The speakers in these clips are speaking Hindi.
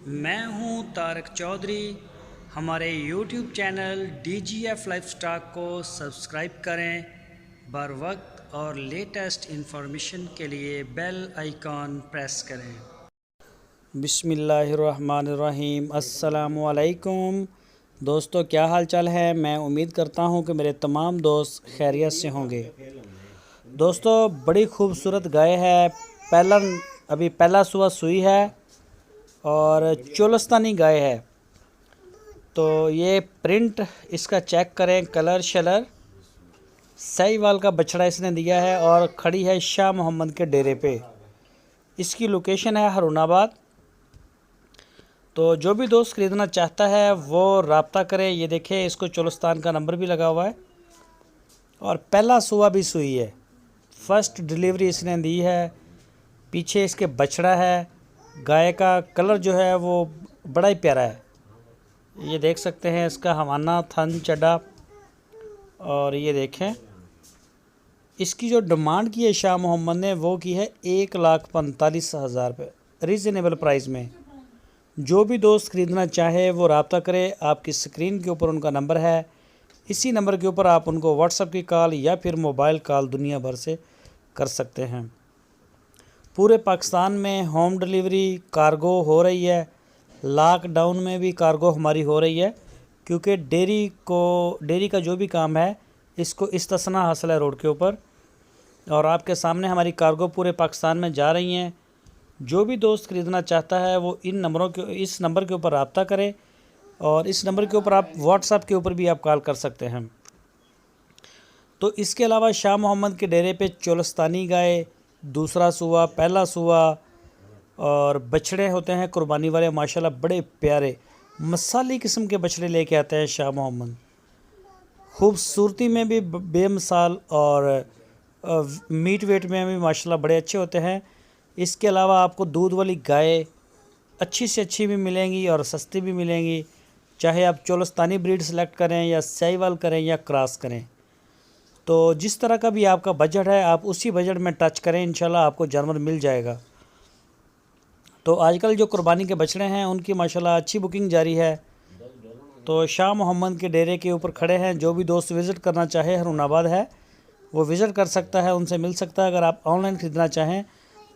मैं हूं तारक चौधरी। हमारे YouTube चैनल DGF लाइफस्टाइल को सब्सक्राइब करें। बर वक्त और लेटेस्ट इंफॉर्मेशन के लिए बेल आइकॉन प्रेस करें। बिस्मिल्लाहिर्रहमानिर्रहीम। अस्सलामुअलैकुम दोस्तों, क्या हाल चाल है। मैं उम्मीद करता हूं कि मेरे तमाम दोस्त खैरियत से होंगे। दोस्तों, बड़ी खूबसूरत गाय है। पहला सुबह सुई है और चोलस्तानी गाय है। तो ये प्रिंट इसका चेक करें, कलर शलर। साहिवाल का बछड़ा इसने दिया है और खड़ी है शाह मोहम्मद के डेरे पे। इसकी लोकेशन है हरुणाबाद। तो जो भी दोस्त ख़रीदना चाहता है वो रब्ता करे। ये देखें, इसको चोलस्तान का नंबर भी लगा हुआ है और पहला सुबह भी सुई है। फर्स्ट डिलीवरी इसने दी है। पीछे इसके बछड़ा है। गाय का कलर जो है वो बड़ा ही प्यारा है। ये देख सकते हैं इसका हवाना, थन, चड्डा। और ये देखें, इसकी जो डिमांड की है शाह मोहम्मद ने वो की है 1,45,000 रुपये रीज़नेबल प्राइस में। जो भी दोस्त ख़रीदना चाहे वो रब्ता करे। आपकी स्क्रीन के ऊपर उनका नंबर है। इसी नंबर के ऊपर आप उनको व्हाट्सएप की कॉल या फिर मोबाइल कॉल दुनिया भर से कर सकते हैं। पूरे पाकिस्तान में होम डिलीवरी कार्गो हो रही है। लॉकडाउन में भी कार्गो हमारी हो रही है, क्योंकि डेयरी का जो भी काम है इसको इस्तिस्ना हासिल है रोड के ऊपर। और आपके सामने हमारी कार्गो पूरे पाकिस्तान में जा रही हैं। जो भी दोस्त ख़रीदना चाहता है वो इस नंबर के ऊपर रब्ता करें और इस नंबर के ऊपर आप व्हाट्सएप के ऊपर भी आप कॉल कर सकते हैं। तो इसके अलावा शाह मोहम्मद के डेरे पे चोलस्तानी गाय, दूसरा सुआ, पहला सुआ और बछड़े होते हैं कुर्बानी वाले। माशाल्लाह बड़े प्यारे मसाली किस्म के बछड़े लेके आते हैं शाह मोहम्मद। खूबसूरती में भी बेमिसाल और मीट वेट में भी माशाल्लाह बड़े अच्छे होते हैं। इसके अलावा आपको दूध वाली गाय अच्छी से अच्छी भी मिलेंगी और सस्ती भी मिलेंगी। चाहे आप चोलस्तानी ब्रीड सेलेक्ट करें या साहिवाल करें या क्रॉस करें। तो जिस तरह का भी आपका बजट है आप उसी बजट में टच करें, इंशाल्लाह आपको जानवर मिल जाएगा। तो आजकल जो कुर्बानी के बछड़े हैं उनकी माशाल्लाह अच्छी बुकिंग जारी है। तो शाह मोहम्मद के डेरे के ऊपर खड़े हैं। जो भी दोस्त विज़िट करना चाहे, हरुणाबाद है, वो विज़िट कर सकता है, उनसे मिल सकता है। अगर आप ऑनलाइन ख़रीदना चाहें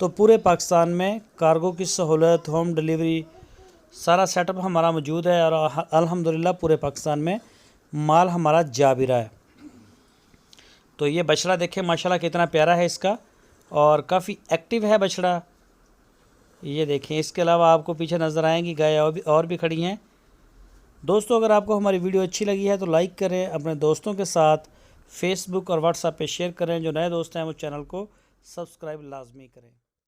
तो पूरे पाकिस्तान में कार्गो की सहूलत, होम डिलीवरी, सारा सेटअप हमारा मौजूद है। और अल्हम्दुलिल्लाह पूरे पाकिस्तान में माल हमारा जा भी रहा है। तो ये बछड़ा देखें माशाल्लाह कितना प्यारा है इसका और काफ़ी एक्टिव है बछड़ा। ये देखें, इसके अलावा आपको पीछे नज़र आएंगी गाय और भी खड़ी हैं। दोस्तों, अगर आपको हमारी वीडियो अच्छी लगी है तो लाइक करें, अपने दोस्तों के साथ फेसबुक और व्हाट्सएप पे शेयर करें। जो नए दोस्त हैं वो चैनल को सब्सक्राइब लाजमी करें।